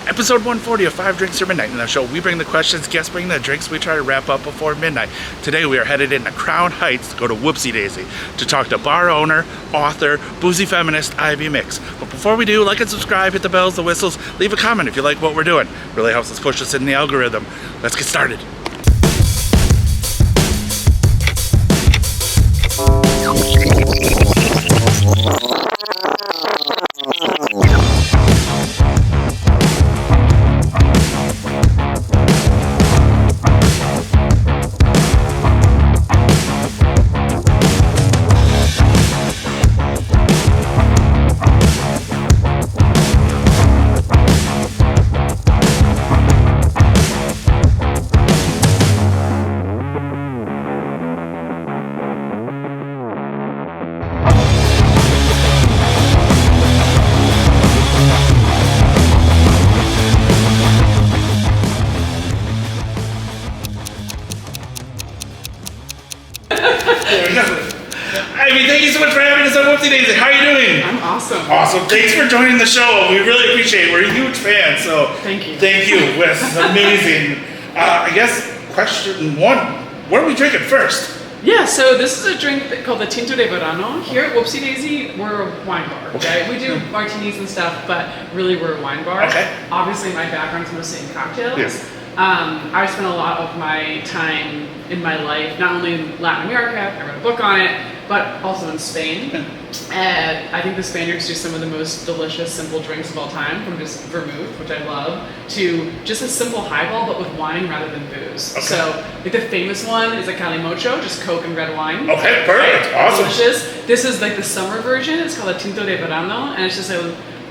Episode 140 of 5 Drinks Or Midnight. In the show, we bring the questions, guests bring the drinks, we try to wrap up before midnight. Today, we are headed into Crown Heights to go to Whoopsie Daisy to talk to bar owner, author, Boozy Feminist, Ivy Mix. But before we do, like and subscribe, hit the bells, the whistles, leave a comment if you like what we're doing. Really helps us push us in the algorithm. Let's get started. Ivy, thank you so much for having us on Whoopsie Daisy. How are you doing? I'm awesome. Awesome. Thanks for joining the show. We really appreciate it. We're a huge fan, so thank you. Thank you. This is amazing. I guess question one, what are we drinking first? Yeah, so this is a drink called the Tinto de Verano. Here at Whoopsie Daisy, we're a wine bar. Okay. We do martinis and stuff, but really we're a wine bar. Okay. Obviously, my background's mostly in cocktails. Yes. I spent a lot of my time in my life, not only in Latin America, I wrote a book on it, but also in Spain. And I think the Spaniards do some of the most delicious, simple drinks of all time, from just vermouth, which I love, to just a simple highball, but with wine rather than booze. Okay. So, like the famous one is a calimocho, just Coke and red wine. Okay, perfect, right? awesome. Delicious. This is like the summer version. It's called a Tinto de Verano, and it's just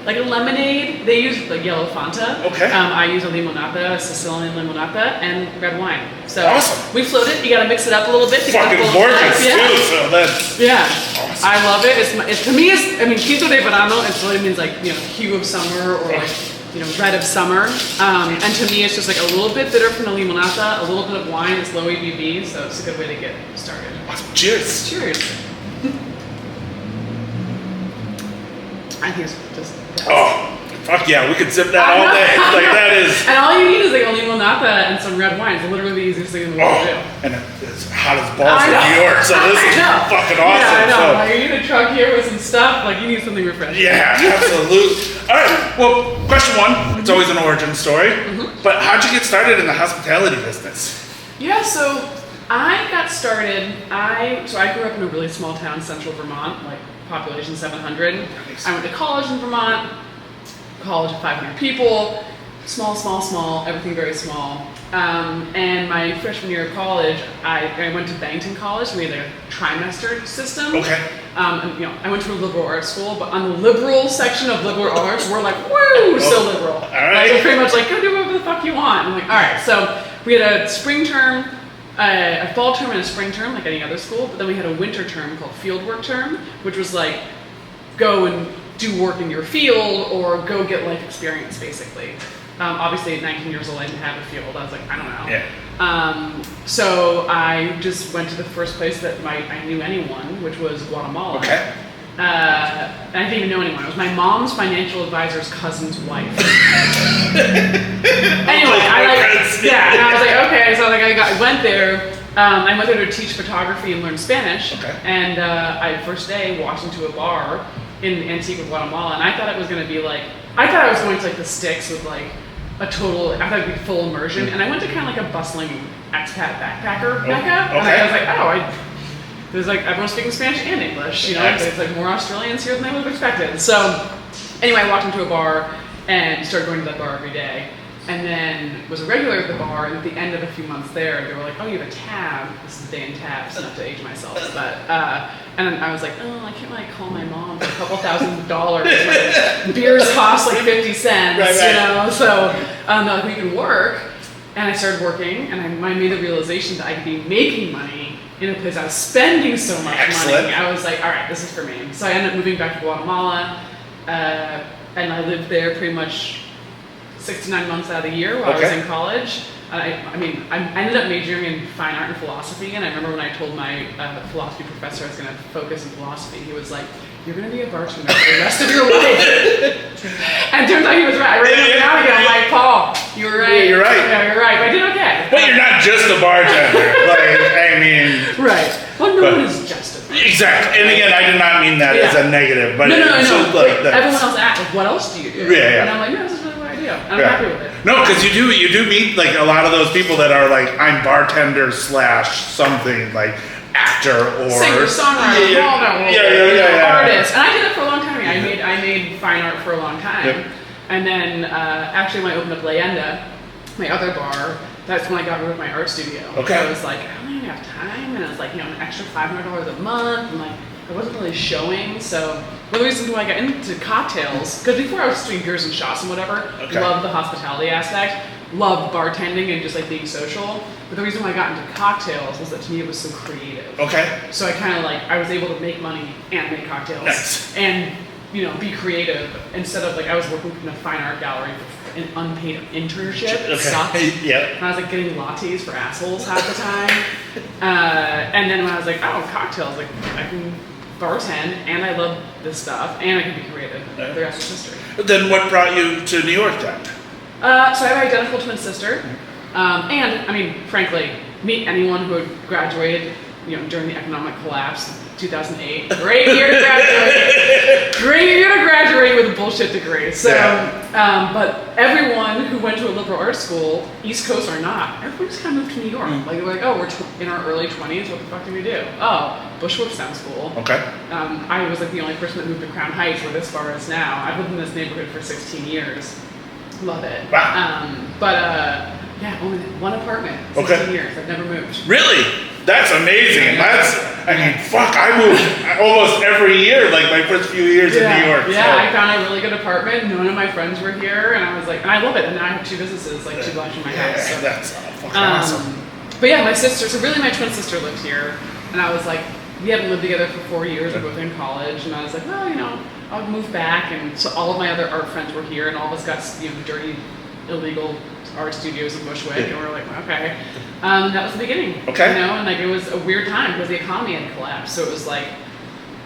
like a lemonade. They use like yellow Fanta. Okay. I use a limonata, a Sicilian limonata, and red wine. So awesome. We float it. You gotta mix it up a little bit. To fucking get gorgeous too. So that's awesome. I love it. It's to me. Tinto de Verano. It really means like hue of summer or like red of summer. And to me, it's just like a little bit bitter from the limonata, a little bit of wine. It's low ABV, so it's a good way to get started. Awesome. Cheers. Cheers. I think it's just. Oh, fuck yeah, we could sip that all day. Like that is. And all you need is like a limonata and some red wine. It's literally the easiest thing in the world to do. And it's hot as balls in New York, so this is fucking awesome. Yeah, I know. So. Like, you need a truck here with some stuff. Like you need something refreshing. Yeah, absolutely. All right. Well, question one. It's always an origin story. But how'd you get started in the hospitality business? Yeah, so I got started. I grew up in a really small town, central Vermont, like population 700. Nice. I went to college in Vermont. College of 500 people. Small, everything very small. And my freshman year of college, I went to Bennington College. We had a trimester system. Okay. And, I went to a liberal arts school, but on the liberal section of liberal arts, we're like, woo, so liberal. All right. So pretty much like, go do whatever the fuck you want. I'm like, all right. So we had a spring term, a fall term and a spring term, like any other school, but then we had a winter term called fieldwork term, which was like, go and do work in your field or go get life experience, basically. Obviously, at 19 years old, I didn't have a field. I was like, I don't know. Yeah. So I just went to the first place that I knew anyone, which was Guatemala. Okay. And I didn't even know anyone. It was my mom's financial advisor's cousin's wife. Anyway, and I was like, okay. So I went there. I went there to teach photography and learn Spanish. Okay. And I first day walked into a bar in Antigua, Guatemala, and I thought it was going to be like, I thought I was going to like the sticks with like I thought it'd be full immersion, and I went to kind of like a bustling expat backpacker mecca, and I was like, there's like everyone's speaking Spanish and English, there's like more Australians here than I would have expected. So anyway, I walked into a bar and started going to that bar every day. And then was a regular at the bar, and at the end of a few months there, they were like, oh, you have a tab. This is a day in tabs, not to age myself. But, and then I was like, oh, I can't really call my mom for a couple $1,000s. Like, beers cost like 50 cents, right. So they're like, we can work. And I started working, and I made the realization that I could be making money in a place I was spending so much money. I was like, all right, this is for me. So I ended up moving back to Guatemala, and I lived there pretty much 6 to 9 months out of the year while I was in college. I ended up majoring in fine art and philosophy, and I remember when I told my philosophy professor I was going to focus in philosophy, he was like, "You're going to be a bartender for the rest of your life." And it turns out he was right. I read it out again. I'm like, right. Yeah, you're right. But I did okay. But you're not just a bartender. Like, I mean. Right. Well, no one is just a bartender. Exactly. And again, I did not mean that as a negative, but no. like everyone else asked, like, what else do you do? Yeah. And I'm like, no, this is really what I do. I'm happy with it. No, because you do meet like a lot of those people that are like, I'm bartender / something like actor or singer, songwriter, artist. And I did it for a long time. I made fine art for a long time. Yep. And then actually when I opened up Leyenda, my other bar, that's when I got rid of my art studio. Okay. So I was like, I don't even have time, and it was like, an extra $500 a month, and like I wasn't really showing. So one of the reasons why I got into cocktails, because before I was just doing beers and shots and whatever, loved the hospitality aspect, loved bartending and just like being social. But the reason why I got into cocktails was that to me it was so creative. Okay. So I kind of like, I was able to make money and make cocktails. Nice. And be creative instead of like, I was working in a fine art gallery for an unpaid internship. It sucked. Yeah. And I was like getting lattes for assholes half the time. And then when I was like, oh, cocktails, like I can bartend and I love this stuff and I can be creative. The rest is history. Then what brought you to New York then? So I have an identical twin sister. And I mean, frankly, meet anyone who had graduated, during the economic collapse, 2008. Great year to graduate. Great year to graduate with a bullshit degree. So, but everyone who went to a liberal arts school, East Coast or not, everyone just kind of moved to New York. Like they're like, oh, we're in our early 20s. What the fuck do we do? Oh, Bushwick sounds cool. Okay. I was like the only person that moved to Crown Heights, where this bar is now. I've lived in this neighborhood for 16 years. Love it. Wow. Yeah, only one apartment, 16 years. I've never moved. Really? That's amazing. I moved almost every year, like my first few years in New York. Yeah, I found a really good apartment. None of my friends were here, and I was like, and I love it. And now I have 2 businesses, like 2 blocks from my house. So. That's fucking awesome. But yeah, my sister, so really my twin sister lived here, and I was like, we hadn't lived together for 4 years, we're both in college, and I was like, well, I'll move back. And so all of my other art friends were here, and all of us got, dirty, illegal art studios in Bushwick, and we were like, okay. That was the beginning. Okay. And like it was a weird time because the economy had collapsed, so it was like,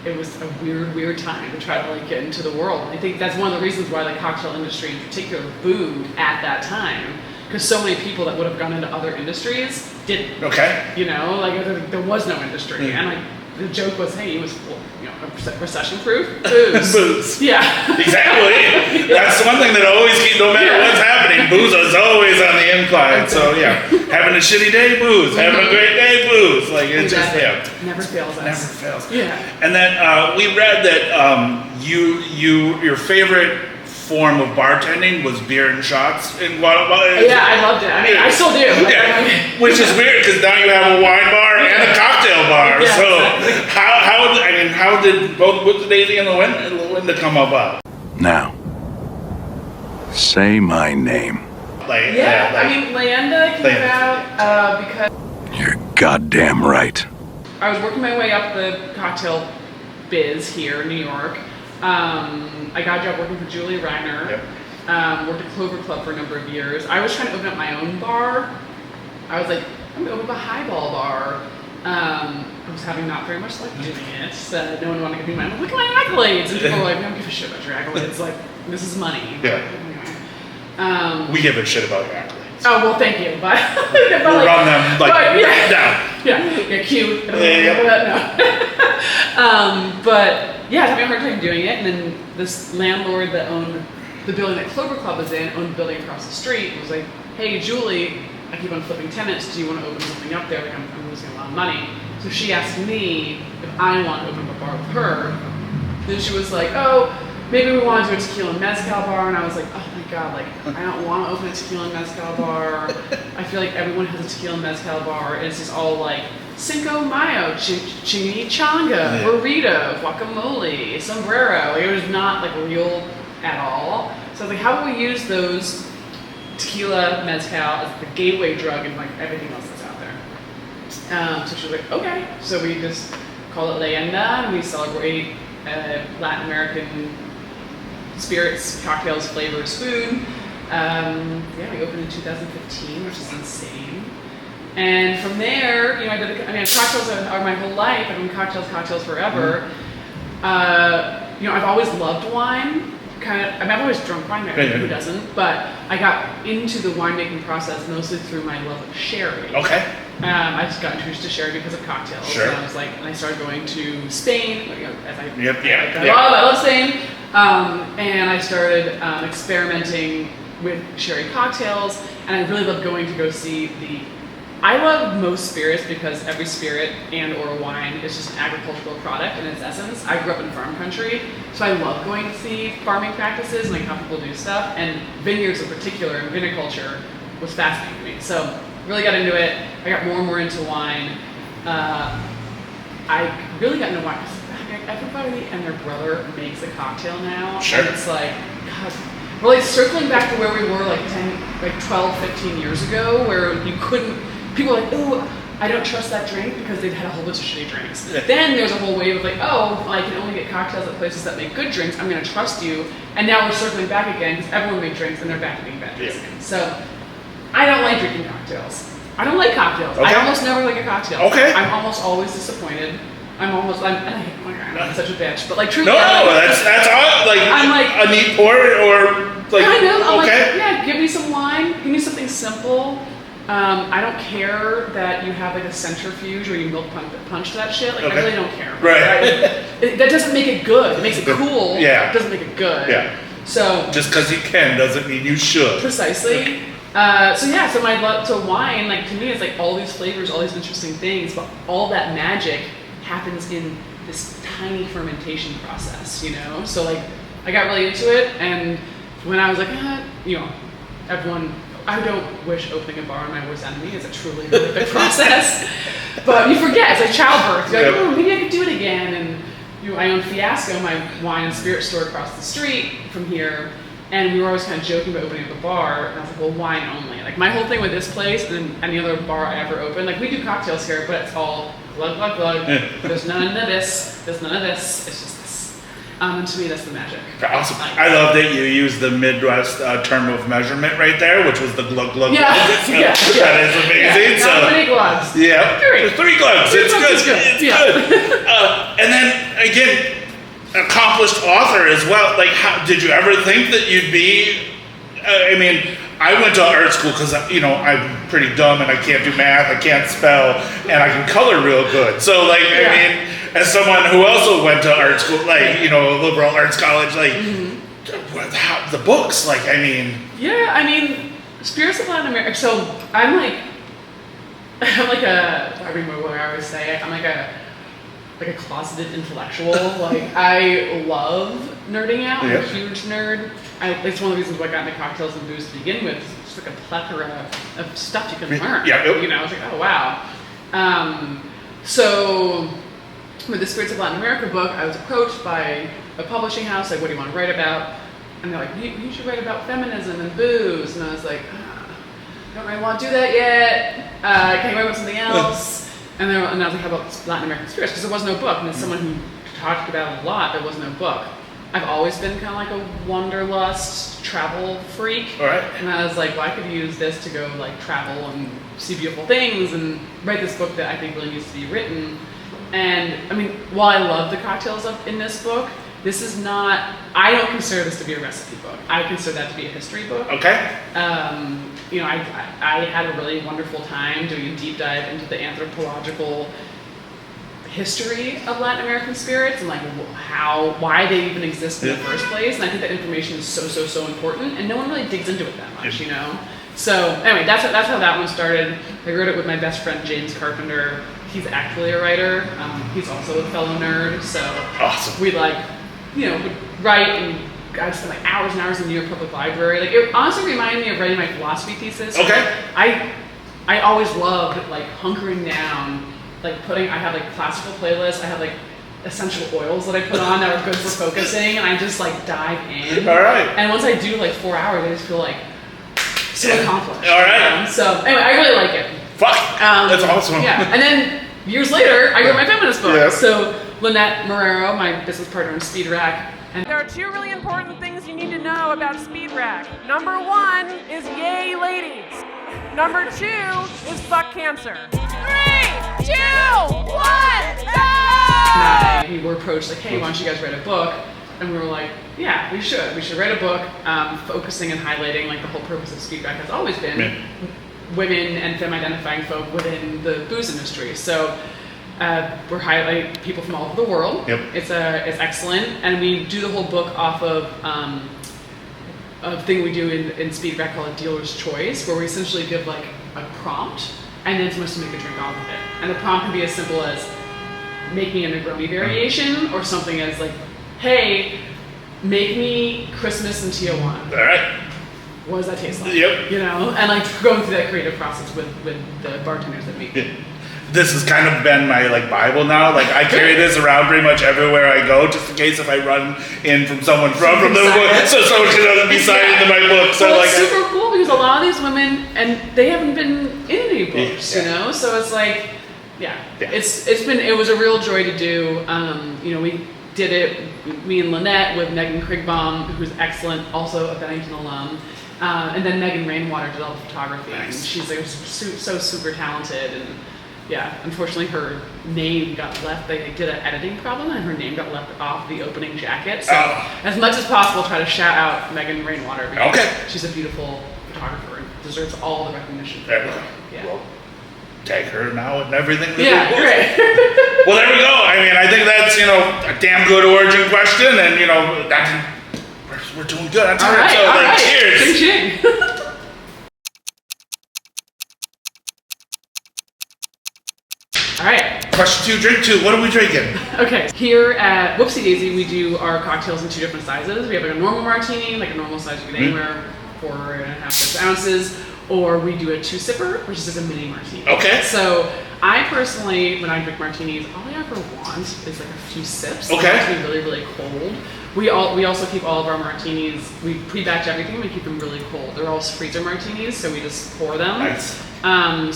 it was a weird time to try to like get into the world. And I think that's one of the reasons why the cocktail industry in particular boomed at that time, because so many people that would have gone into other industries didn't. Okay. Like there was no industry, and like the joke was, hey, it was recession-proof booze. Booze. Yeah. Exactly. That's one thing that always keeps, no matter what's happening, booze is always on the incline. So having a shitty day, booze. Having a great day, booze. Like it's just never fails us. Never fails. Yeah. And then we read that your favorite form of bartending was beer and shots in Guatemala. Yeah, I loved it. I mean, I still do. Which is weird because now you have a wine bar and a cocktail bar. Yeah, so exactly. how did both Whoopsie Daisy and Leyenda come about? Now, say my name. Leyenda came about because You're goddamn right. I was working my way up the cocktail biz here in New York. I got a job working for Julie Reiner. Yep. Worked at Clover Club for a number of years. I was trying to open up my own bar. I was like, I'm gonna open up a highball bar. I was having not very much luck doing it. No one wanted to give me money. Look at my accolades, and people were like, I don't give a shit about your accolades. Like, this is money. Yeah. We give a shit about your accolades. Oh well, thank you, but we'll run them down. Yeah, cute. No. But yeah, I was having a hard time doing it, and then this landlord that owned the building that Clover Club is in, owned the building across the street, was like, hey, Julie, I keep on flipping tenants, do you want to open something up there? Like, I'm losing a lot of money. So she asked me if I want to open up a bar with her. Then she was like, oh, maybe we want to do a tequila and mezcal bar, and I was like, oh my god, like, I don't want to open a tequila and mezcal bar. I feel like everyone has a tequila and mezcal bar, and it's just all like, Cinco Mayo, chimichanga, burrito, guacamole, sombrero. Like, it was not like real at all. So I was like, how do we use those tequila, mezcal as the gateway drug and like everything else that's out there? So she was like, okay. So we just call it Leyenda, and we celebrate Latin American spirits, cocktails, flavors, food. We opened in 2015, which is insane. And from there, cocktails are my whole life. I've been cocktails forever. I've always loved wine, I've always drunk wine, who doesn't? But I got into the winemaking process mostly through my love of sherry. Okay. I just got introduced to sherry because of cocktails. Sure. And I was like, and I started going to Spain, as I I love Spain. And I started experimenting with sherry cocktails, and I really love going to go see I love most spirits because every spirit and or wine is just an agricultural product in its essence. I grew up in farm country, so I love going to see farming practices and like how people do stuff, and vineyards in particular and viniculture was fascinating to me. So really got into it. I got more and more into wine. I really got into wine because everybody and their brother makes a cocktail now. Sure. And it's like, God, we're like circling back to where we were like 12, 15 years ago, where you couldn't, people were like, oh, I don't trust that drink because they've had a whole bunch of shitty drinks. Yeah. Then there's a whole wave of like, oh, I can only get cocktails at places that make good drinks. I'm going to trust you. And now we're circling back again because everyone made drinks and they're back to being bad drinks again. So I don't like drinking cocktails. I don't like cocktails. Okay. I almost never like a cocktail. Okay. I'm almost always disappointed. I'm such a bitch, but like truly. No, that's all. Like, I'm like a neat pour or like. I know. I'm okay. like, yeah, give me some wine. Give me something simple. I don't care that you have like a centrifuge or you milk punch that shit. Like, Okay. I really don't care. Right. That doesn't make it good. It makes it cool. Yeah. It doesn't make it good. Yeah. So Just because you can doesn't mean you should. precisely. So my love to wine, like to me, is like all these flavors, all these interesting things, but all that magic happens in this tiny fermentation process, you know? So like, I got really into it, and when I was like, I don't wish opening a bar on my worst enemy is a truly horrific process, but you forget, it's like childbirth. You're like, oh, maybe I could do it again, and I own Fiasco, my wine and spirit store across the street from here, and we were always kind of joking about opening up a bar, and I was like, well, wine only. Like, my whole thing with this place and any other bar I ever open, like, we do cocktails here, but it's all glug, glug, glug. There's none of this, it's just this. And to me, that's the magic. Awesome. I love that you used the Midwest term of measurement right there, which was the glug, glug, Yeah. glug. So Yeah. That is amazing. Yeah. How many glugs? Yeah. Three glugs. Three It's glugs good. is good. It's Yeah. good. And then, again, accomplished author as well. Like, how, did you ever think that you'd be? I mean, I went to art school because I'm pretty dumb and I can't do math, I can't spell, and I can color real good. So like, I mean, as someone who also went to art school, like a liberal arts college, like the books, like I mean. Yeah, I mean, Spirits of Latin America. So I'm like a. I remember what I always say. I'm like a closeted intellectual. Like, I love nerding out. I'm a huge nerd. It's one of the reasons why I got into cocktails and booze to begin with. It's just like a plethora of stuff you can learn. Yeah. I was like, oh wow. So with the Spirits of Latin America book, I was approached by a publishing house, like, what do you want to write about? And they're like, you should write about feminism and booze. And I was like, I don't really want to do that yet. Can you write about something else? And I was like, how about Latin American spirits? Because there was no book. And as someone who talked about it a lot, there was no book. I've always been kind of like a wanderlust travel freak. All right. And I was like, well, I could use this to go like travel and see beautiful things and write this book that I think really needs to be written. And I mean, while I love the cocktails in this book, this is not, I don't consider this to be a recipe book. I consider that to be a history book. Okay. I had a really wonderful time doing a deep dive into the anthropological history of Latin American spirits and like why they even exist in the first place. And I think that information is so important, and no one really digs into it that much, So anyway, that's how that one started. I wrote it with my best friend James Carpenter. He's actually a writer. He's also a fellow nerd. So awesome. We would write, and I'd spend like hours and hours in the New York Public Library. Like, it honestly reminded me of writing my philosophy thesis. Okay. I always loved like hunkering down, like I have like classical playlists. I have like essential oils that I put on that are good for focusing, and I just like dive in. All right. And once I do like 4 hours, I just feel like so accomplished. All right. So anyway, I really like it. Fuck. That's awesome. Yeah. And then years later, I wrote my feminist book. Yeah. So Lynette Marrero, my business partner in Speed Rack. And there are two really important things you need to know about Speed Rack. Number one is yay ladies. Number two is fuck cancer. 3, 2, 1, go! we were approached like, hey, why don't you guys write a book? and we were like, yeah, we should write a book focusing and highlighting, like, the whole purpose of speed rack has always been women and femme-identifying folk within the booze industry. So we're highlighting people from all over the world. Yep. It's excellent, and we do the whole book off of a thing we do in speed rack called a dealer's choice, where we essentially give like a prompt and then someone to make a drink off of it. And the prompt can be as simple as make me a Negroni variation, or something as like, hey, make me Christmas in Tijuana. All right. What does that taste like? Yep. You know, and like going through that creative process with the bartenders that we. This has kind of been my like Bible now. Like I carry this around pretty much everywhere I go, just in case if I run in from someone from the book, so someone can be signing my book. So well, like, it's super cool because a lot of these women, and they haven't been in any books, you know. So it's like, it was a real joy to do. You know, we did it, me and Lynette, with Megan Krigbaum, who's excellent, also a Bennington alum. And then Megan Rainwater did all the photography. Nice. And she's like so super talented, and unfortunately her name got left. They did an editing problem, and her name got left off the opening jacket. So as much as possible, try to shout out Megan Rainwater because she's a beautiful photographer and deserves all the recognition. Well, tag her now and everything. Yeah, great. Well, there we go. I mean, I think that's a damn good origin question, and we're doing good on time. All right, so cheers. Ching ching. All right. Question 2, drink 2. What are we drinking? Okay, here at Whoopsie Daisy, we do our cocktails in 2 different sizes. We have like a normal martini, like a normal size you get anywhere, 4.5 6 ounces, or we do a 2-sipper, which is just a mini martini. Okay. So I personally, when I drink martinis, all I ever want is like a few sips. Okay. It has to be really, really cold. We also keep all of our martinis, we pre-batch everything, we keep them really cold. They're all freezer martinis, so we just pour them. Nice.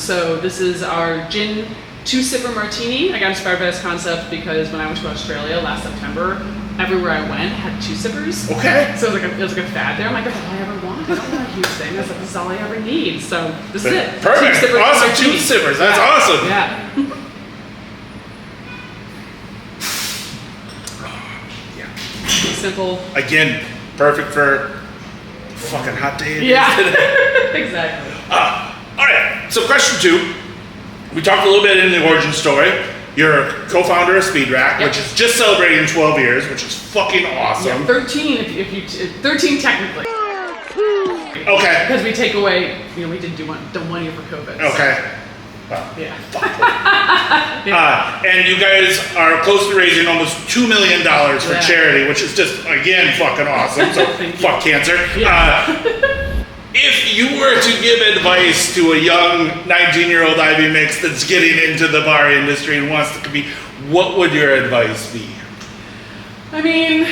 So this is our gin 2-sipper martini. I got inspired by this concept because when I went to Australia last September, everywhere I went had 2-sippers. Okay. So it was like a fad there. I'm like, that's all I ever want. I don't want a huge thing. That's like, this is all I ever need. So this is it. Perfect. 2-sipper Awesome. martini. 2-sippers. That's awesome. Yeah. Simple. Again, perfect for fucking hot day. Yeah. Exactly. All right. So question 2. We talked a little bit in the origin story. You're a co-founder of Speed Rack, which is just celebrating 12 years, which is fucking awesome. Yeah, 13 if you 13 technically. Okay. Because we take away, we didn't do 1 year for COVID. So. Okay. Well, Yeah. and you guys are close to raising almost $2 million for charity, which is just, again, fucking awesome. So fuck cancer. Yeah. If you were to give advice to a young 19-year-old Ivy Mix that's getting into the bar industry and wants to compete, what would your advice be? I mean,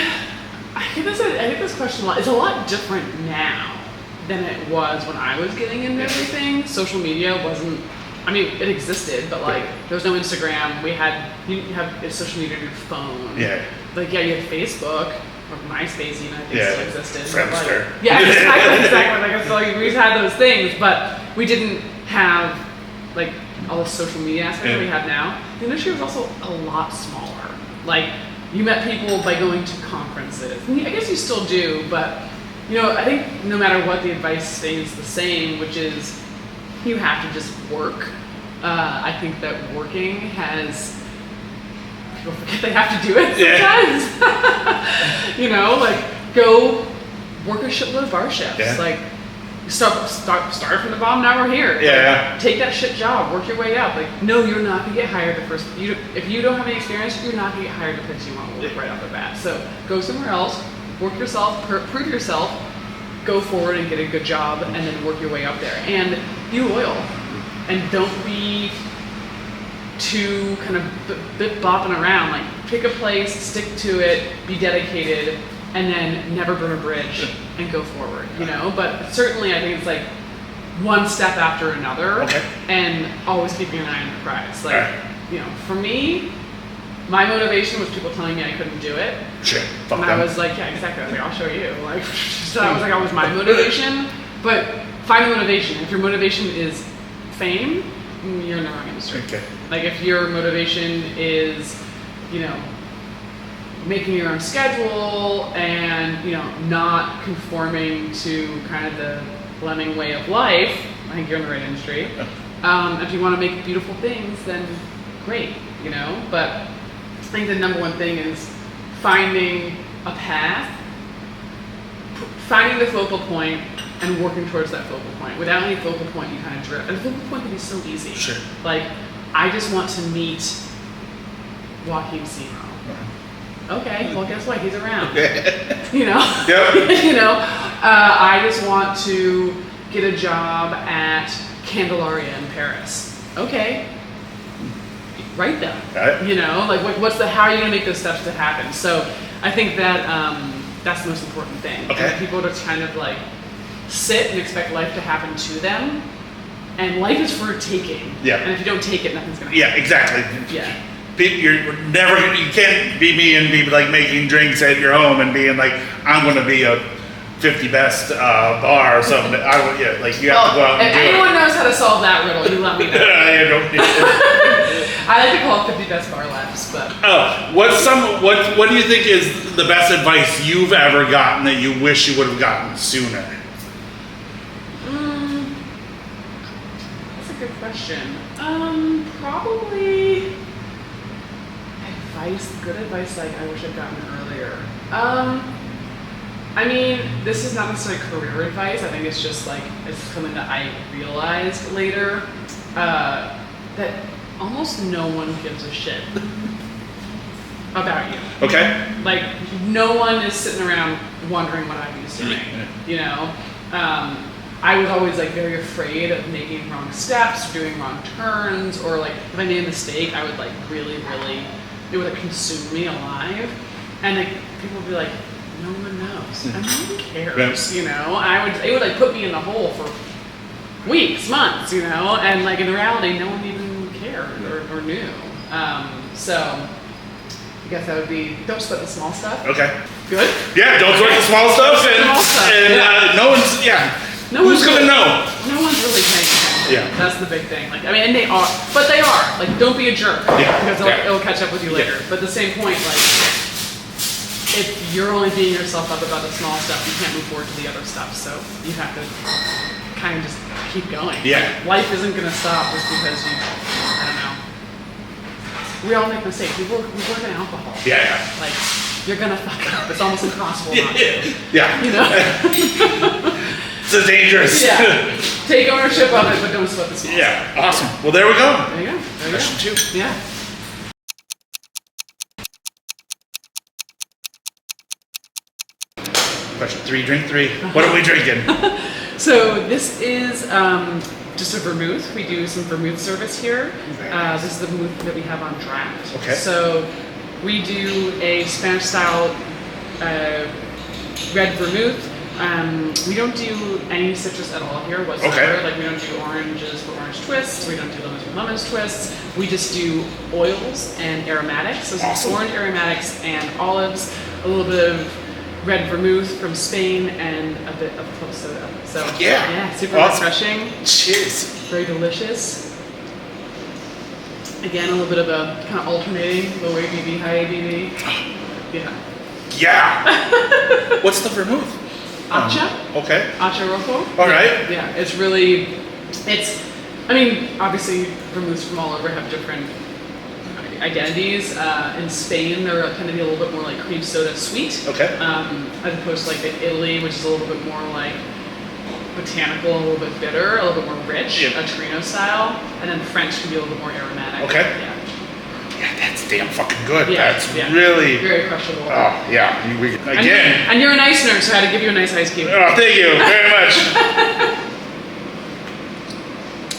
I think this question is a lot different now than it was when I was getting into everything. Social media wasn't, it existed, but like there was no Instagram. You didn't have social media on your phone. Yeah. Like, you had Facebook. Or MySpace even, I think, still existed. Friendster. Exactly. We had those things, but we didn't have like all the social media aspect that we have now. The industry was also a lot smaller. Like, you met people by going to conferences. I guess you still do, but I think no matter what, the advice stays the same, which is you have to just work. I think that working has. People forget they have to do it sometimes. Go work a shitload of bar shifts. Yeah. Like, start from the bottom. Now we're here. Yeah. Take that shit job. Work your way up. Like, no, you're not gonna get hired the first. If you don't have any experience, you're not gonna get hired the place you want to work right off the bat. So go somewhere else. Work yourself. Prove yourself. Go forward and get a good job, and then work your way up there. And be loyal. And don't be too kind of bopping around. Like, pick a place, stick to it, be dedicated, and then never burn a bridge and go forward, But certainly I think it's like one step after another, and always keeping an eye on the prize. Like, for me, my motivation was people telling me I couldn't do it. Sure. And I was like, yeah, exactly. I was like, I'll show you. Like, so that was like always my motivation. But find the motivation. If your motivation is fame, you're in the wrong industry. Okay. Like, if your motivation is, making your own schedule and, you know, not conforming to kind of the Lemming way of life, I think you're in the right industry. If you want to make beautiful things, then great, you know? But I think the number one thing is finding a path, finding the focal point, and working towards that focal point. Without any focal point, you kind of drift. And the focal point can be so easy. Sure. Like, I just want to meet Joaquin Simo. Okay, well, guess what? He's around. You know? Yep. You know? I just want to get a job at Candelaria in Paris. Okay. Right then. Got it. You know, like how are you gonna make those steps to happen? So I think that that's the most important thing. Okay. People to kind of like sit and expect life to happen to them. And life is for taking. Yeah. And if you don't take it, nothing's gonna happen. Yeah, exactly. Yeah. You're never, you can't be me and be like making drinks at your home and being like, I'm gonna be a 50 best bar or something. Yeah, like you have to go out and if do anyone knows how to solve that riddle, you let me know. I don't. I like to call it 50 best bar laughs, but. Oh, what do you think is the best advice you've ever gotten that you wish you would have gotten sooner? That's a good question. Probably good advice like I wish I'd gotten earlier. I mean, this is not necessarily career advice. I think it's just like, it's something that I realized later, that almost no one gives a shit about you. Okay. Like, no one is sitting around wondering what I was doing, you know? I was always like very afraid of making wrong steps, doing wrong turns, or like if I made a mistake, I would like really, it would like consume me alive. And like people would be like, no one knows, and no one cares, you know? It would like put me in the hole for weeks, months, you know? And like in reality, no one even cared or knew. So I guess that would be, don't sweat the small stuff. Okay. Good? Yeah, don't sweat the small stuff, and no one's, who's gonna know? No one's really paying attention. Yeah. That's the big thing. Like, I mean, and they are, but they are. Like, don't be a jerk. Yeah. Because it'll catch up with you later. Yeah. But at the same point, like, if you're only beating yourself up about the small stuff, you can't move forward to the other stuff. So you have to kind of just keep going. Yeah. Like, life isn't gonna stop just because you, I don't know. We all make mistakes. We work in alcohol. Yeah. Like, you're gonna fuck up. It's almost impossible not to. Yeah. You know? It's dangerous. Yeah. Take ownership of it, but don't sweat the small stuff. Yeah. Awesome. Well, there we go. There you go. Question 2. Yeah. Question 3. Drink 3. What are we drinking? So this is just a vermouth. We do some vermouth service here. This is the vermouth that we have on draft. Okay. So we do a Spanish style red vermouth. We don't do any citrus at all here whatsoever. Okay. Like we don't do oranges for orange twists. We don't do lemons for lemon twists. We just do oils and aromatics. So some orange aromatics and olives, a little bit of red vermouth from Spain, and a bit of club soda. So yeah, super refreshing. Cheers. Very delicious. Again, a little bit of a kind of alternating low ABV, high ABV. Yeah. Yeah. What's the vermouth? Acha. Okay. Acha Rojo. All right. Yeah, it's really, I mean, obviously vermouths from all over have different identities. In Spain, they're tend to be a little bit more like cream soda sweet. Okay. As opposed to like Italy, which is a little bit more like botanical, a little bit bitter, a little bit more rich, a Trino style. And then French can be a little bit more aromatic. Okay. Yeah. Yeah, that's damn fucking good. Yeah, That's yeah. really Very crushable. Oh yeah. Again. And you're an ice nerd, so I had to give you a nice ice cube. Oh, thank you very much.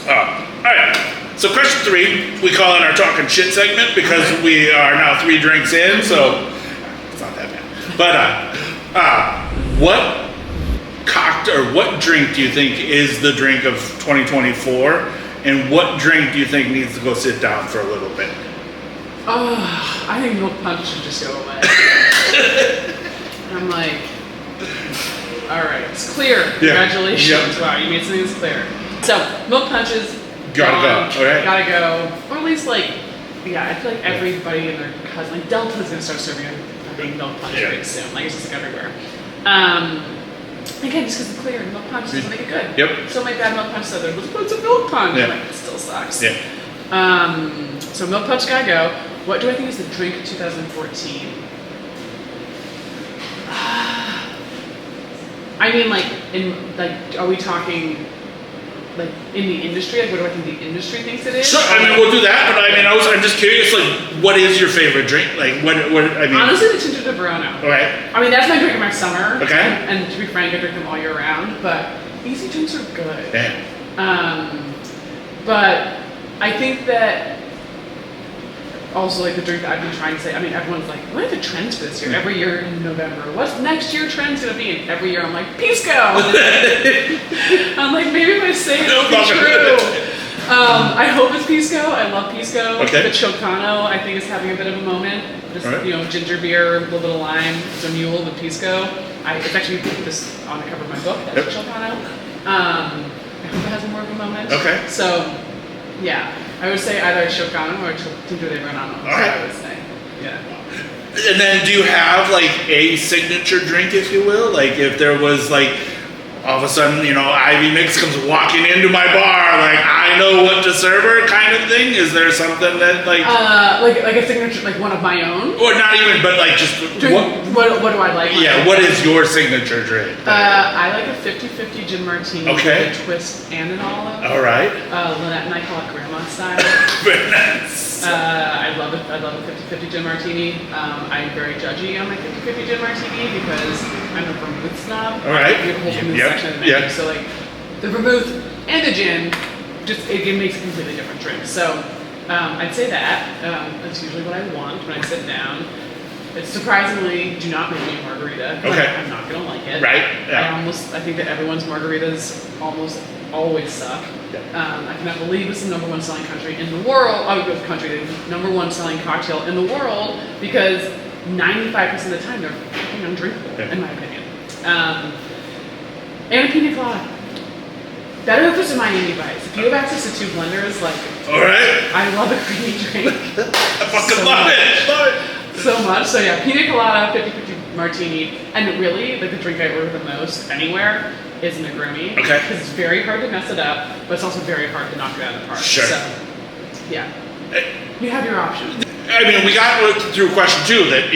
All right. So question 3, we call in our talking shit segment because we are now 3 drinks in, so it's not that bad. But what drink do you think is the drink of 2024, and what drink do you think needs to go sit down for a little bit? Oh, I think milk punch should just go away. I'm like, all right, it's clear. Yeah. Congratulations! Yep. Wow, you made something that's clear. So milk punches. Gotta go. Okay. Gotta go. Or at least like, yeah, I feel like everybody and their cousin, like Delta's gonna start serving a fucking milk punch Yeah. pretty soon. Like, it's just like everywhere. Again, just because it's clear, milk punch doesn't make it good. Yep. So many bad milk punch said there was a milk punch. Yeah. I'm like, it still sucks. Yeah. So milk punch gotta go. What do I think is the drink of 2014? I mean, are we talking, like, in the industry? Like, what do I think the industry thinks it is? Sure, I mean, we'll do that, but I mean, I'm just curious, like, what is your favorite drink? Like, what I mean... Honestly, the Tinto de Verona. Okay. I mean, that's my drink in my summer. Okay. And to be frank, I drink them all year round, but easy drinks are good. Yeah. But I think that also, like, the drink that I've been trying to say, I mean, everyone's like, what are the trends for this year? Every year in November, what's next year trends gonna be? And every year I'm like, Pisco! I'm like, maybe if I say it, it'll be true. I hope it's Pisco. I love Pisco. Okay. The Chocano, I think, is having a bit of a moment. Just, ginger beer, a little bit of lime, some mule with Pisco. It's actually this on the cover of my book, that's Chocano. I hope it has more of a moment. Okay. So, yeah. I would say either Chocano or Tinto de Verona. All right. I would say. Yeah. And then do you have, like, a signature drink, if you will? Like, if there was, like, all of a sudden, Ivy Mix comes walking into my bar, like, I know what to serve her kind of thing? Is there something that, like... like a signature, like one of my own? Or not even, but, like, just... What do I like? Yeah, what is your signature drink? I like a 50-50 gin martini Okay. with a twist and an olive. All right. Lynette and I call it grandma style. Very nice. I love it. I love a 50-50 gin martini. I'm very judgy on my 50-50 gin martini because I'm a vermouth snob. All right. We have a whole vermouth section of the menu. So, like, the vermouth and the gin, it makes a completely different drink. So, I'd say that. That's usually what I want when I sit down. It's surprisingly, do not make me a margarita. Okay. I'm not gonna like it. Right. Yeah. I think that everyone's margaritas almost always suck. Yeah. I cannot believe it's the #1 selling country in the world. The #1 selling cocktail in the world because 95% of the time they're fucking undrinkable, in my opinion. And a pina colada. Better if it's a Miami Vice. If you have access to 2 blenders, like, all right. I love a creamy drink. I fucking love it. Love it. So much. So yeah, pina colada, 50-50 martini, and really, like, the drink I order the most anywhere is Negroni. Okay. Because it's very hard to mess it up, but it's also very hard to knock it out of the park. Sure. So, yeah. You have your options. I mean, we got through question 2 that,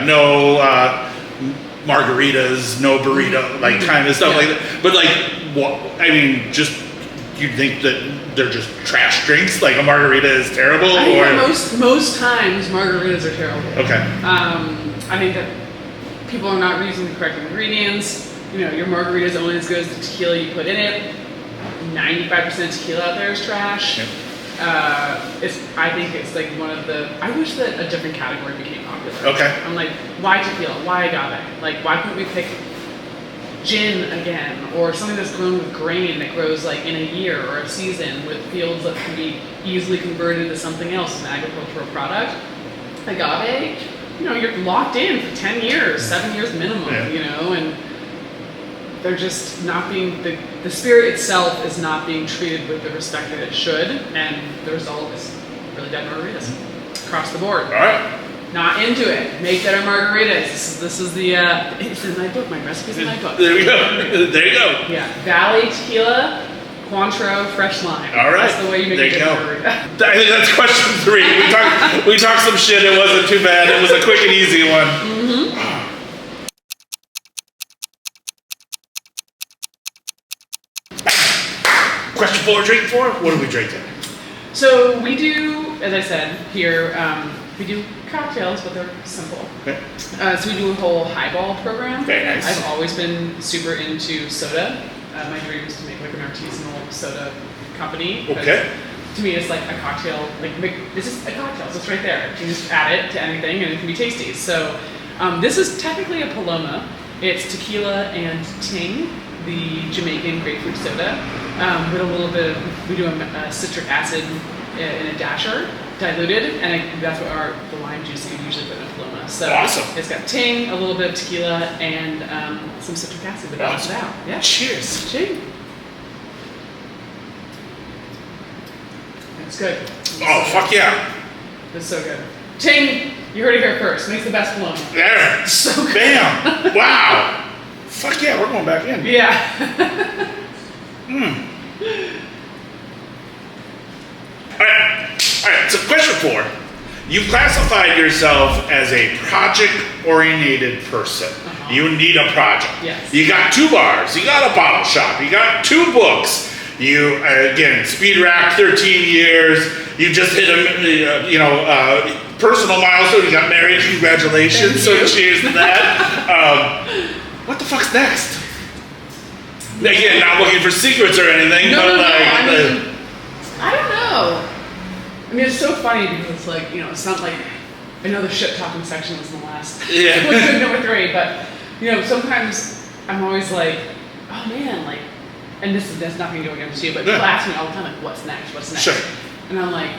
no margaritas, no burrito, like, kind of stuff like that. But, like, what, I mean, just, you think that they're just trash drinks? Like, a margarita is terrible? I think that most times margaritas are terrible. Okay. I think that people are not using the correct ingredients. Your margarita is only as good as the tequila you put in it. 95% of tequila out there is trash. Yep. I think it's like one of the. I wish that a different category became popular. Okay. I'm like, why tequila? Why agave? Like, why couldn't we pick gin again, or something that's grown with grain that grows like in a year or a season with fields that can be easily converted into something else, an agricultural product? Agave, you're locked in for 10 years, 7 years minimum, and they're just not being, the spirit itself is not being treated with the respect that it should, and the result is really dead margaritas across the board. All right. Not into it. Make better margaritas. This is the, it's in my book, my recipe's in my book. There we go. There you go. Yeah, Valley Tequila, Cointreau, fresh lime. All right. That's the way you make a good margarita. I think that's question 3. We talked some shit. It wasn't too bad. It was a quick and easy one. Question 4, drink 4. What are we drinking? So we do, as I said here, we do cocktails, but they're simple. Okay. So we do a whole highball program. Very nice. I've always been super into soda. My dream is to make like an artisanal soda company. Okay. To me, it's like a cocktail. This is a cocktail, so it's right there. You can just add it to anything, and it can be tasty. So this is technically a Paloma. It's tequila and Ting, the Jamaican grapefruit soda, with a little bit of, we do a citric acid in a dasher, diluted, and that's what the lime juice that you usually put in a Paloma. So awesome. It's got Ting, a little bit of tequila, and some citric acid to balance it out. Yeah. Cheers. Cheers. It's good. Oh, fuck yeah. It's so good. Ting, You heard it here first. Makes the best cologne. There. So good. Bam. Wow. Fuck yeah, we're going back in. Yeah. All right, so question 4. You've classified yourself as a project-oriented person. You need a project. Yes. You got 2 bars, you got a bottle shop, you got 2 books. You, again, speed rack, 13 years. You just hit a, personal milestone. You got married, congratulations. So cheers to that. What the fuck's next? Again, not looking for secrets or anything, No, but no, no. like... I don't know. I mean, it's so funny because it's like, it's not like, I know the shit talking section was in the last, Yeah. was number 3, but, sometimes I'm always like, oh man, like, and that's nothing to go against you, but people ask me all the time, like, what's next? Sure. And I'm like,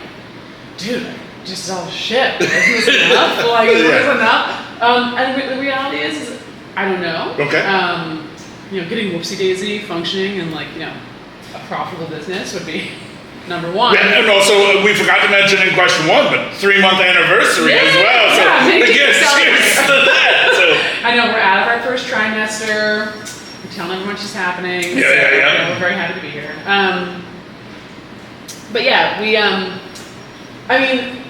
dude, just all shit. Isn't this enough? Like, is this enough? And the reality is, I don't know. Okay. Getting Whoopsie Daisy functioning and like, a profitable business would be number 1. Yeah, and also we forgot to mention in question 1, but 3-month anniversary as well. So maybe again, cheers to that. So. I know we're out of our first trimester. We're telling everyone she's happening. Yeah. We're very happy to be here. But yeah, we I mean,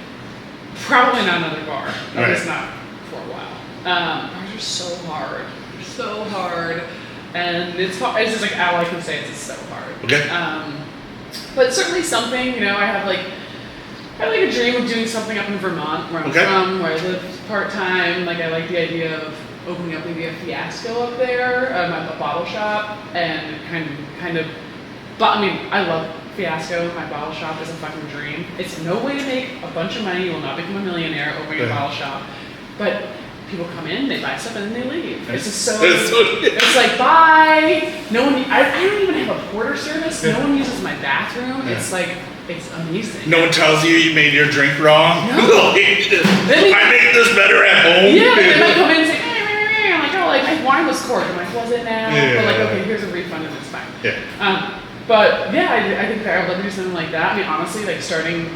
probably not another bar. At least not for a while. Bars are so hard. So hard. And it's just like all I can say is it's so hard. Okay. But certainly something, I have like a dream of doing something up in Vermont, where I'm from, where I live part-time. Like I like the idea of opening up maybe a Fiasco up there, a bottle shop, and kind of. But I mean, I love Fiasco. My bottle shop is a fucking dream. It's no way to make a bunch of money. You will not become a millionaire opening a bottle shop, but people come in, they buy stuff, and then they leave. It's just so. It's like bye. No one. I don't even have a porter service. No one uses my bathroom. Yeah. It's like it's amazing. No one tells you made your drink wrong. No. I make this better at home. Yeah, they might come in and say, I'm like, oh, like my wine was corked. I'm like, was it now? Yeah. But like, okay, here's a refund and it's fine. Yeah. But yeah, I think that I would love to do something like that. I mean, honestly, like starting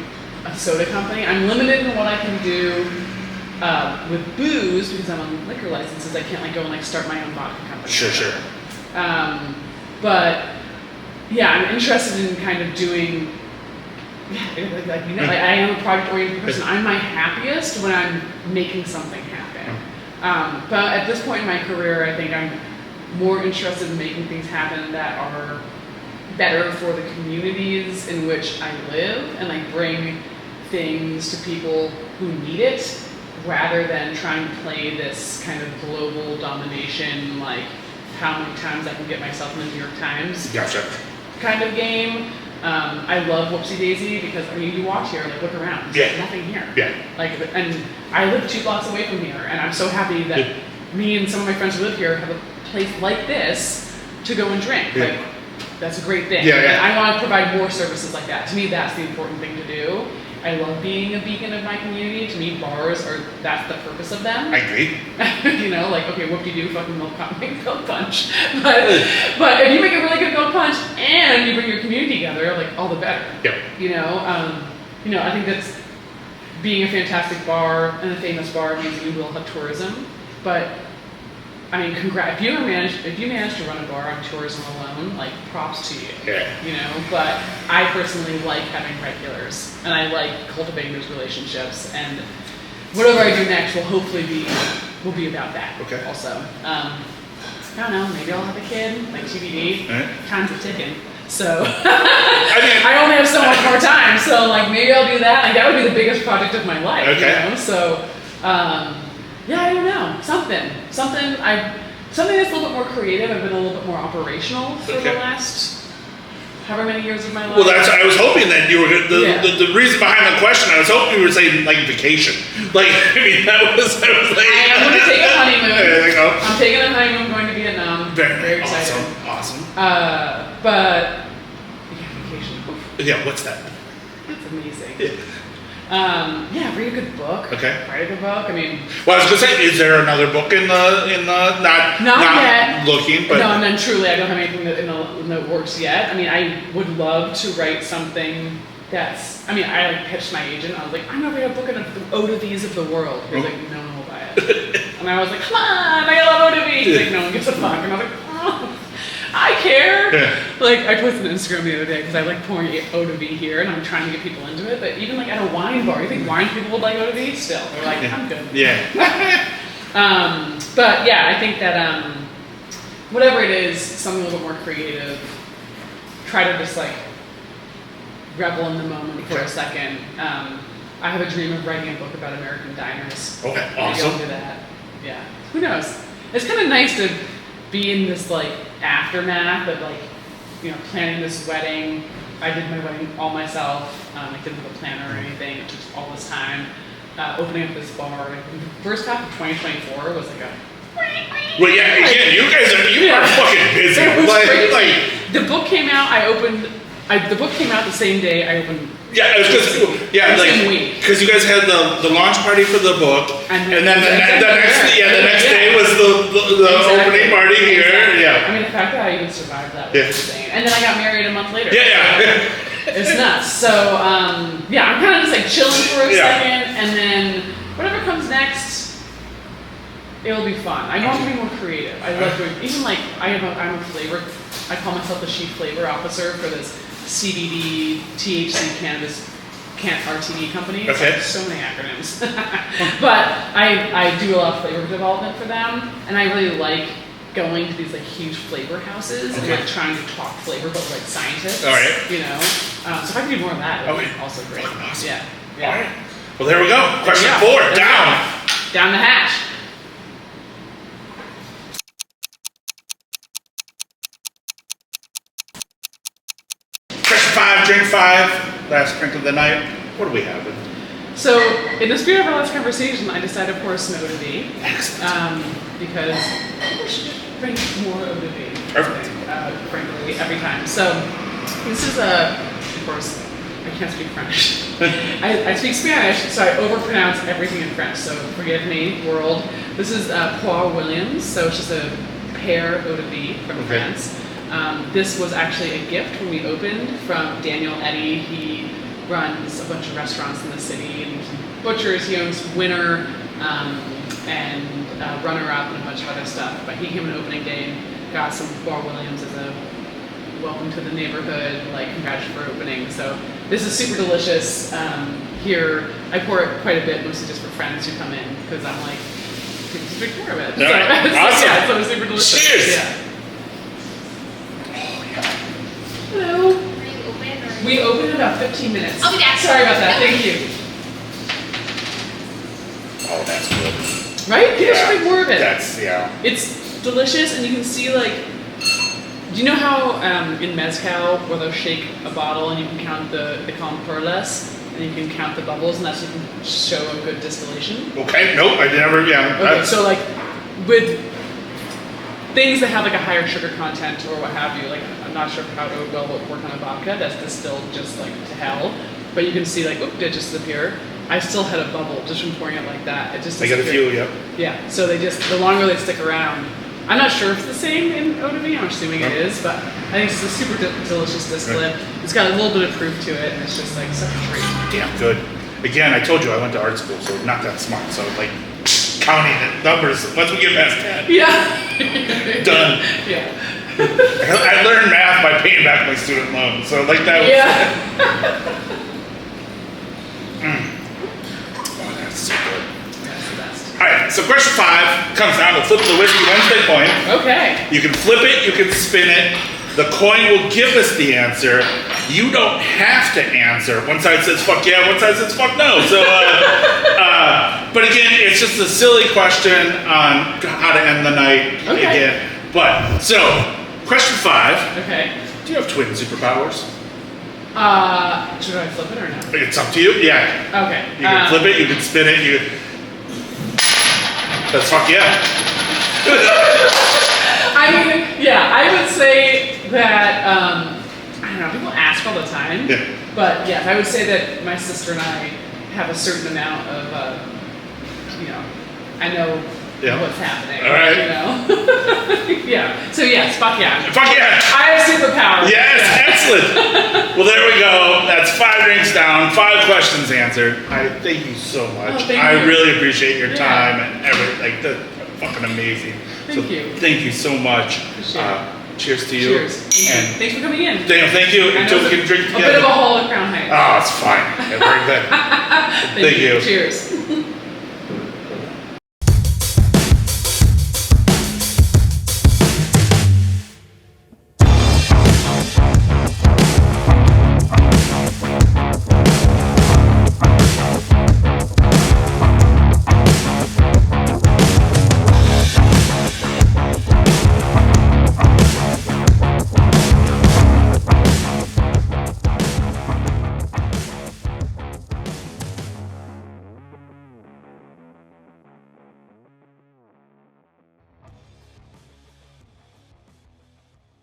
a soda company. I'm limited in what I can do with booze because I'm on liquor licenses. I can't like go and like start my own vodka company. Sure. But yeah, I'm interested in kind of doing. Like I am a project-oriented person. I'm my happiest when I'm making something happen. But at this point in my career, I think I'm more interested in making things happen that are better for the communities in which I live and like bring things to people who need it rather than trying to play this kind of global domination, like how many times I can get myself in the New York Times kind of game. I love Whoopsie Daisy because I mean you walk here, like look around, there's nothing here. Like, and I live 2 blocks away from here, and I'm so happy that me and some of my friends who live here have a place like this to go and drink. Like, that's a great thing. And I want to provide more services like that. To me, that's the important thing to do. I love being a beacon of my community. To me, bars that's the purpose of them. I agree. Like, okay, whoop-de-doo, fucking milk punch. But if you make a really good milk punch and you bring your community together, like, all the better. I think that's being a fantastic bar and a famous bar means you will have tourism. But I mean, congrats! If you manage to run a bar on tourism alone, like props to you. But I personally like having regulars, and I like cultivating those relationships. And whatever I do next will hopefully be about that. Also, I don't know. Maybe I'll have a kid, like TBD. Time's a ticking. So I only have so much more time. So like maybe I'll do that. Like that would be the biggest project of my life. So. Yeah, I don't know. Something that's a little bit more creative. I've been a little bit more operational for the last however many years of my life. Well, I was hoping that you were the reason behind the question. I was hoping you were saying like vacation. Like I mean, I was like. I am going to take a honeymoon. There you go. I'm taking a honeymoon. Going to Vietnam. Very excited. Awesome. But vacation. Yeah, what's that? That's amazing. Read a good book. Write a good book. I mean, well, I was gonna say, is there another book in the not yet looking, but no, and then truly, I don't have anything in the works yet. I mean, I would love to write something that's, I mean, I like pitched my agent. I was like, I'm going to write a book of the eau de vies of the world. He was like, no one will buy it. And I was like, come on, I love eau de vie. He's like, no one gives a fuck. And I was like, oh, I care. Yeah. Like, I posted on Instagram the other day because I like pouring eau de vie here and I'm trying to get people into it. But even like at a wine bar, you think wine people would like eau de vie? Still, they're like, I'm good. Yeah. But yeah, I think that whatever it is, something a little bit more creative. Try to just like revel in the moment for a second. I have a dream of writing a book about American diners. Okay, Maybe awesome. I'll do that. Yeah. Who knows? It's kind of nice to be in this like aftermath of like, you know, planning this wedding. I did my wedding all myself. I didn't have a planner or anything. It took all this time. Opening up this bar. The first half of 2024 was like a. Well, yeah. Again, you guys are fucking busy. It was crazy. Like, the book came out. The book came out the same day I opened. yeah, it was just same week. because you guys had the launch party for the book, and then the next day was the opening party here. Yeah. I mean, the fact that I even survived that was insane. And then I got married a month later. Yeah. It's nuts. So yeah, I'm kind of just like chilling for a second, and then whatever comes next, it'll be fun. I want to be more creative. I love doing, even like I'm a flavor. I call myself the chief flavor officer for this CBD THC cannabis RTD company. It's like so many acronyms. But I do a lot of flavor development for them, and I really like going to these like huge flavor houses and like trying to talk flavor, but like scientists. All right. You know, so if I could do more of that, it would be also great. Awesome. Yeah. All right. Well, there we go. Question 4 down the hatch. Question 5, drink 5, last drink of the night. What do we have? So, in the spirit of our last conversation, I decided to pour some eau de vie. Excellent. Because people should drink more eau de vie. Perfect. Frankly, every time. So, this is of course, I can't speak French. I speak Spanish, so I overpronounce everything in French. So, forgive me, world. This is Poire Williams, so it's just a pear eau de vie from France. This was actually a gift when we opened from Daniel Eddy. He runs a bunch of restaurants in the city, and he's butchers. He owns Winner and Runner-Up and a bunch of other stuff. But he came on opening day and got some Poire Williams as a welcome to the neighborhood, like congratulations for opening. So this is super delicious. Here, I pour it quite a bit, mostly just for friends who come in, because I'm like, people should drink more of it. No, so, awesome. Yeah, so it's super delicious. Cheers. Yeah. Hello. We open in about 15 minutes. I'll be back. Sorry about that. Thank you. Oh, that's good. Right? You should drink more of it. It's delicious, and you can see like. Do you know how in mezcal, where they'll shake a bottle and you can count they call them perlas, and you can count the bubbles, and that's you can show a good distillation. Okay. Nope. I never. Yeah. Okay. So like with things that have like a higher sugar content or what have you, like I'm not sure how it would well work on a vodka that's distilled just like to hell, but you can see like, oop, did it just disappear? I still had a bubble just from pouring it like that. It just I got a few, yep. Yeah, so the longer they stick around, I'm not sure if it's the same in eau de vie, I'm assuming it is, but I think it's a super delicious distillate. It's got a little bit of proof to it, and it's just like such a treat. Damn good. Again, I told you I went to art school, so not that smart. So like counting the numbers, once we get past 10. Yeah. Done. Yeah. I learned math by paying back my student loan, so like that was. Yeah. Oh, that's so good. That's the best. All right, so question 5 comes down to flip the Whiskey Wednesday coin. Okay. You can flip it, you can spin it. The coin will give us the answer. You don't have to answer. One side says fuck yeah, one side says fuck no. So, but again, it's just a silly question on how to end the night. Okay. Again. But, so, question 5. Okay. Do you have twin superpowers? Should I flip it or no? It's up to you. Yeah. Okay. You can flip it, you can spin it, That's fuck yeah. I mean, yeah, I would say that, I don't know, people ask all the time. Yeah. But yes, I would say that my sister and I have a certain amount of, I know what's happening. All right. You know? Yeah. So yes, fuck yeah. Fuck yeah. I have superpowers. Yes, yeah. excellent. Well, there we go. That's 5 drinks down, 5 questions answered. I thank you so much. Oh, thank I you. really appreciate your Yeah. time and everything. Like, that's fucking amazing. Thank you. Thank you so much. Appreciate it. Cheers to you. Cheers. And Thanks for coming in. Thank you. I know Until we it's can drink a together. bit of a haul in Crown Heights. Oh, it's fine. Yeah, very good. Thank you. Cheers.